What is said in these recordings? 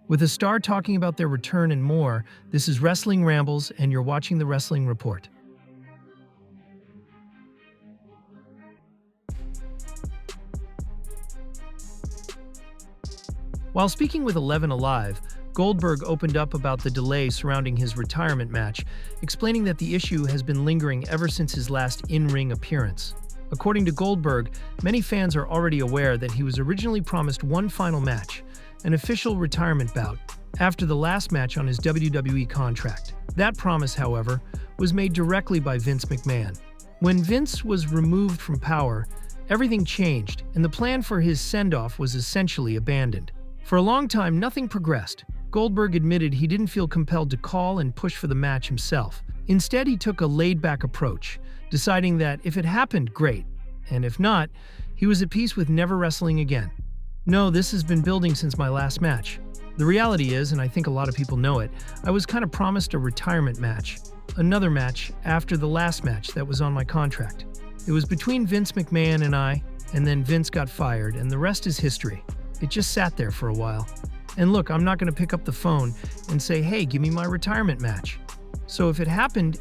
With a star talking about their return and more, this is Wrestling Rambles, and you're watching the Wrestling Report. While speaking with 11 Alive, Golberg opened up about the delay surrounding his retirement match, explaining that the issue has been lingering ever since his last in-ring appearance. According to Golberg, many fans are already aware that he was originally promised one final match, an official retirement bout, after the last match on his WWE contract. That promise, however, was made directly by Vince McMahon. When Vince was removed from power, everything changed, and the plan for his send-off was essentially abandoned. For a long time, nothing progressed. Golberg admitted he didn't feel compelled to call and push for the match himself. Instead, he took a laid-back approach, deciding that if it happened, great, and if not, he was at peace with never wrestling again. No, this has been building since my last match. The reality is, and I think a lot of people know it, I was kind of promised a retirement match. Another match after the last match that was on my contract. It was between Vince McMahon and I, and then Vince got fired, and the rest is history. It just sat there for a while. And look, I'm not going to pick up the phone and say, hey, give me my retirement match. So if it happened,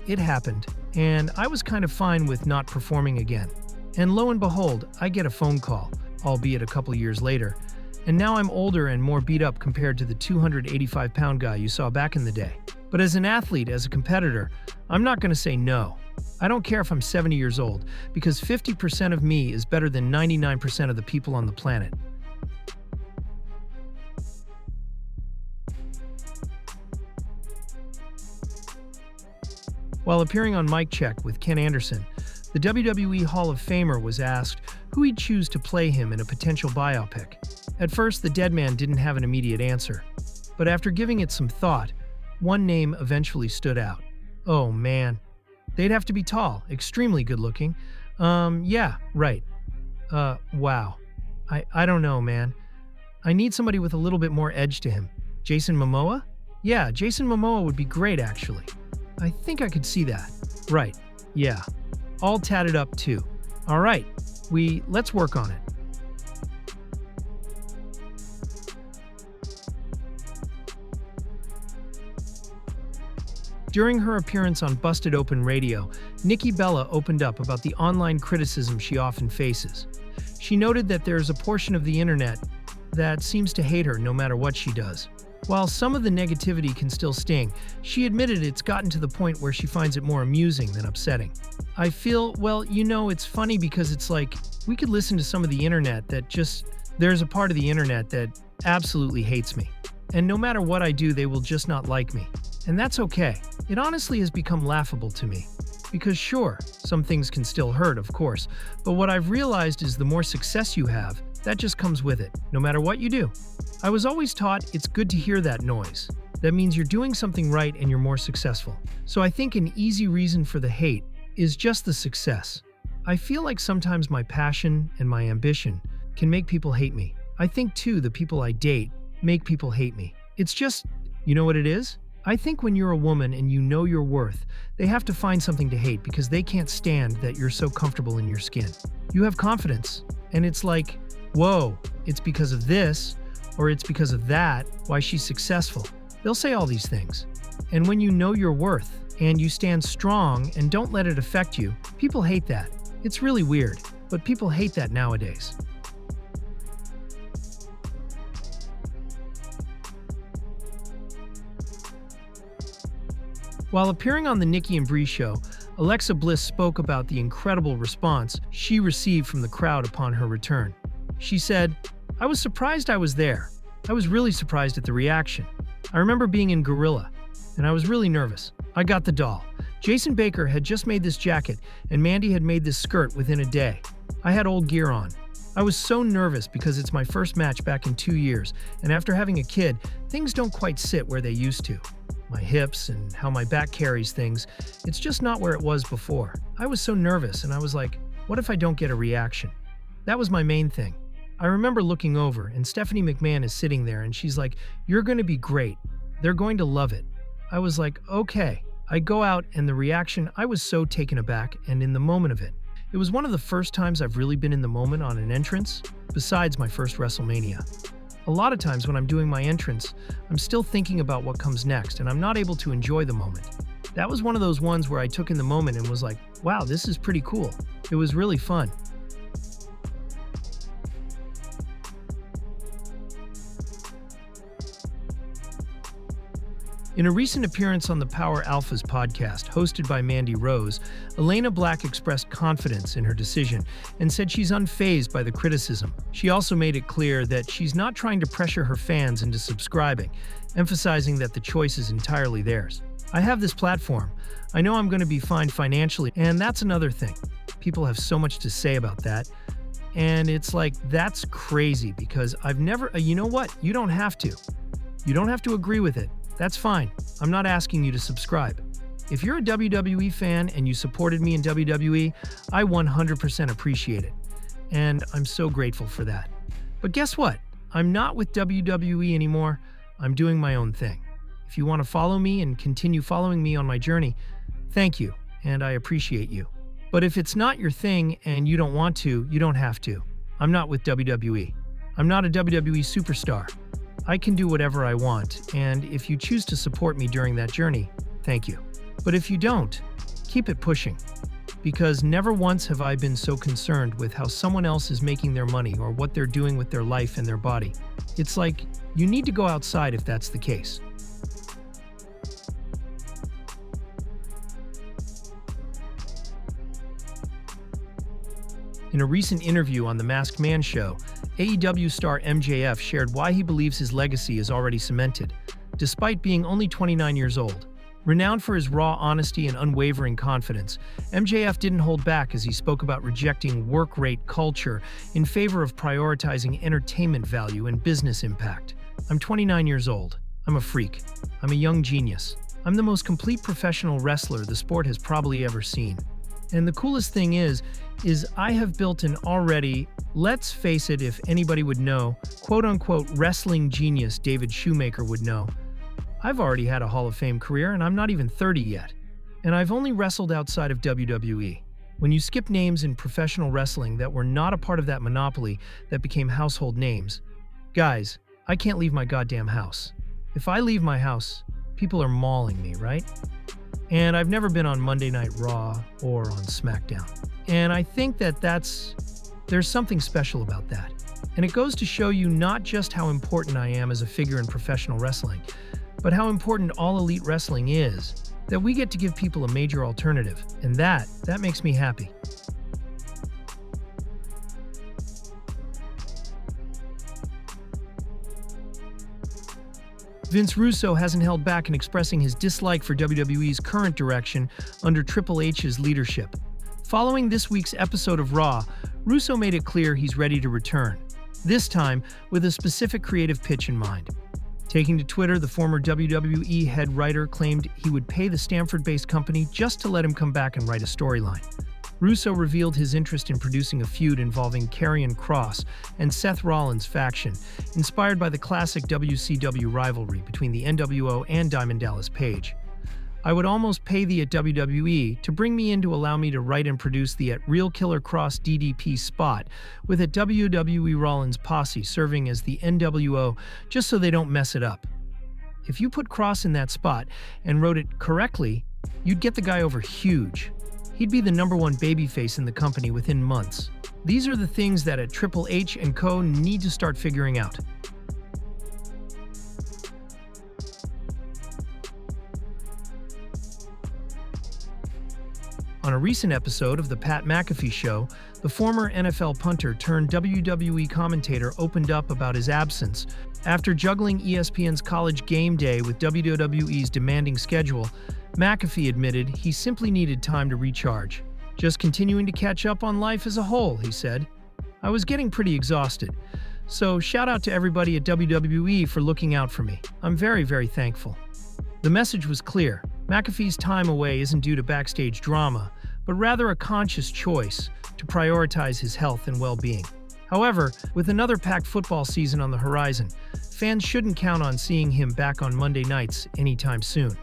and I was kind of fine with not performing again. And lo and behold, I get a phone call, albeit a couple years later, and now I'm older and more beat up compared to the 285-pound guy you saw back in the day. But as an athlete, as a competitor, I'm not going to say no. I don't care if I'm 70 years old, because 50% of me is better than 99% of the people on the planet. While appearing on Mic Check with Ken Anderson, the WWE Hall of Famer was asked who he'd choose to play him in a potential biopic. At first, the dead man didn't have an immediate answer, but after giving it some thought, one name eventually stood out. Oh man, they'd have to be tall, extremely good-looking. Yeah, right. Wow. I don't know, man. I need somebody with a little bit more edge to him. Jason Momoa? Yeah, Jason Momoa would be great, actually. I think I could see that. Right, yeah. All tatted up, too. All right, let's work on it. During her appearance on Busted Open Radio, Nikki Bella opened up about the online criticism she often faces. She noted that there's a portion of the internet that seems to hate her no matter what she does. While some of the negativity can still sting, she admitted it's gotten to the point where she finds it more amusing than upsetting. I feel, well, it's funny because it's like, we could listen to some of the internet that there's a part of the internet that absolutely hates me. And no matter what I do, they will just not like me. And that's okay. It honestly has become laughable to me. Because sure, some things can still hurt, of course, but what I've realized is the more success you have, that just comes with it, no matter what you do. I was always taught it's good to hear that noise. That means you're doing something right and you're more successful. So I think an easy reason for the hate is just the success. I feel like sometimes my passion and my ambition can make people hate me. I think too the people I date make people hate me. It's just, you know what it is? I think when you're a woman and you know your worth, they have to find something to hate because they can't stand that you're so comfortable in your skin. You have confidence, and it's like, whoa, it's because of this, or it's because of that, why she's successful. They'll say all these things. And when you know your worth, and you stand strong and don't let it affect you, people hate that. It's really weird, but people hate that nowadays. While appearing on the Nikki and Bree show, Alexa Bliss spoke about the incredible response she received from the crowd upon her return. She said, "I was surprised I was there. I was really surprised at the reaction. I remember being in Gorilla, and I was really nervous. I got the doll. Jason Baker had just made this jacket, and Mandy had made this skirt within a day. I had old gear on. I was so nervous because it's my first match back in 2 years, and after having a kid, things don't quite sit where they used to. My hips and how my back carries things, it's just not where it was before. I was so nervous, and I was like, what if I don't get a reaction? That was my main thing. I remember looking over, and Stephanie McMahon is sitting there, and she's like, you're going to be great. They're going to love it. I was like, okay. I go out, and the reaction, I was so taken aback and in the moment of it. It was one of the first times I've really been in the moment on an entrance, besides my first WrestleMania. A lot of times when I'm doing my entrance, I'm still thinking about what comes next, and I'm not able to enjoy the moment. That was one of those ones where I took in the moment and was like, wow, this is pretty cool. It was really fun. In a recent appearance on the Power Alphas podcast, hosted by Mandy Rose, Elayna Black expressed confidence in her decision and said she's unfazed by the criticism. She also made it clear that she's not trying to pressure her fans into subscribing, emphasizing that the choice is entirely theirs. I have this platform. I know I'm going to be fine financially, and that's another thing. People have so much to say about that. And it's like, that's crazy because I've never, you know what? You don't have to. You don't have to agree with it. That's fine. I'm not asking you to subscribe. If you're a WWE fan and you supported me in WWE, I 100% appreciate it. And I'm so grateful for that. But guess what? I'm not with WWE anymore. I'm doing my own thing. If you want to follow me and continue following me on my journey, thank you, and I appreciate you. But if it's not your thing and you don't want to, you don't have to. I'm not with WWE. I'm not a WWE superstar. I can do whatever I want, and if you choose to support me during that journey, thank you. But if you don't, keep it pushing. Because never once have I been so concerned with how someone else is making their money or what they're doing with their life and their body. It's like, you need to go outside if that's the case. In a recent interview on The Masked Man show, AEW star MJF shared why he believes his legacy is already cemented, despite being only 29 years old. Renowned for his raw honesty and unwavering confidence, MJF didn't hold back as he spoke about rejecting work rate culture in favor of prioritizing entertainment value and business impact. I'm 29 years old. I'm a freak. I'm a young genius. I'm the most complete professional wrestler the sport has probably ever seen. And the coolest thing is I have built an already, let's face it, if anybody would know, quote-unquote wrestling genius David Shoemaker would know. I've already had a Hall of Fame career and I'm not even 30 yet. And I've only wrestled outside of WWE. When you skip names in professional wrestling that were not a part of that monopoly that became household names, guys, I can't leave my goddamn house. If I leave my house, people are mauling me, right? And I've never been on Monday Night Raw or on SmackDown. And I think there's something special about that. And it goes to show you not just how important I am as a figure in professional wrestling, but how important all elite wrestling is, that we get to give people a major alternative. And that makes me happy. Vince Russo hasn't held back in expressing his dislike for WWE's current direction under Triple H's leadership. Following this week's episode of Raw, Russo made it clear he's ready to return, this time with a specific creative pitch in mind. Taking to Twitter, the former WWE head writer claimed he would pay the Stamford-based company just to let him come back and write a storyline. Russo revealed his interest in producing a feud involving Karrion Kross and Seth Rollins' faction, inspired by the classic WCW rivalry between the NWO and Diamond Dallas Page. I would almost pay the at WWE to bring me in to allow me to write and produce the at Real Killer Kross DDP spot, with a WWE Rollins posse serving as the NWO just so they don't mess it up. If you put Kross in that spot and wrote it correctly, you'd get the guy over huge. He'd be the #1 babyface in the company within months. These are the things that at Triple H and Co. need to start figuring out. On a recent episode of The Pat McAfee Show, the former NFL punter turned WWE commentator opened up about his absence. After juggling ESPN's College Game Day with WWE's demanding schedule, McAfee admitted he simply needed time to recharge. Just continuing to catch up on life as a whole, he said. I was getting pretty exhausted. So shout out to everybody at WWE for looking out for me. I'm very, very thankful. The message was clear. McAfee's time away isn't due to backstage drama, but rather a conscious choice to prioritize his health and well-being. However, with another packed football season on the horizon, fans shouldn't count on seeing him back on Monday nights anytime soon.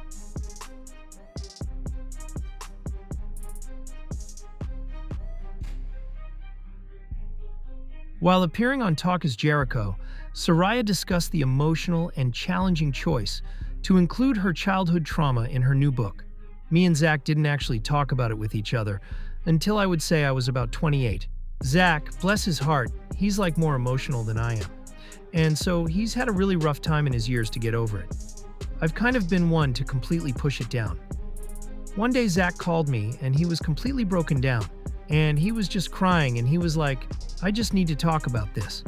While appearing on Talk is Jericho, Saraya discussed the emotional and challenging choice to include her childhood trauma in her new book. Me and Zach didn't actually talk about it with each other until I would say I was about 28. Zach, bless his heart, he's like more emotional than I am. And so he's had a really rough time in his years to get over it. I've kind of been one to completely push it down. One day Zach called me and he was completely broken down. And he was just crying and he was like, I just need to talk about this.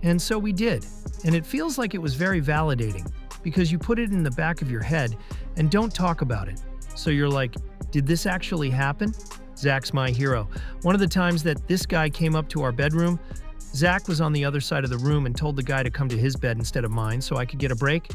And so we did. And it feels like it was very validating because you put it in the back of your head and don't talk about it. So you're like, did this actually happen? Zach's my hero. One of the times that this guy came up to our bedroom, Zach was on the other side of the room and told the guy to come to his bed instead of mine so I could get a break.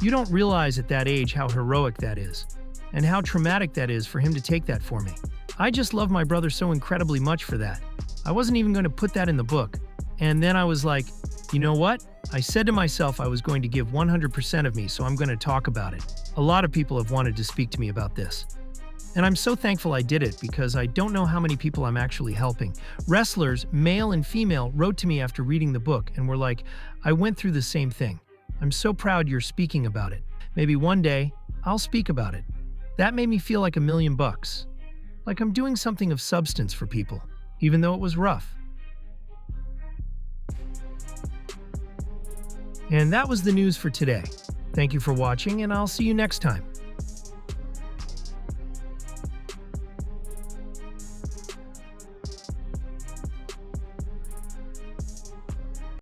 You don't realize at that age how heroic that is and how traumatic that is for him to take that for me. I just love my brother so incredibly much for that. I wasn't even going to put that in the book. And then I was like, you know what? I said to myself I was going to give 100% of me, so I'm going to talk about it. A lot of people have wanted to speak to me about this. And I'm so thankful I did it because I don't know how many people I'm actually helping. Wrestlers, male and female, wrote to me after reading the book and were like, I went through the same thing. I'm so proud you're speaking about it. Maybe one day, I'll speak about it. That made me feel like $1,000,000. Like I'm doing something of substance for people, even though it was rough. And that was the news for today. Thank you for watching, and I'll see you next time.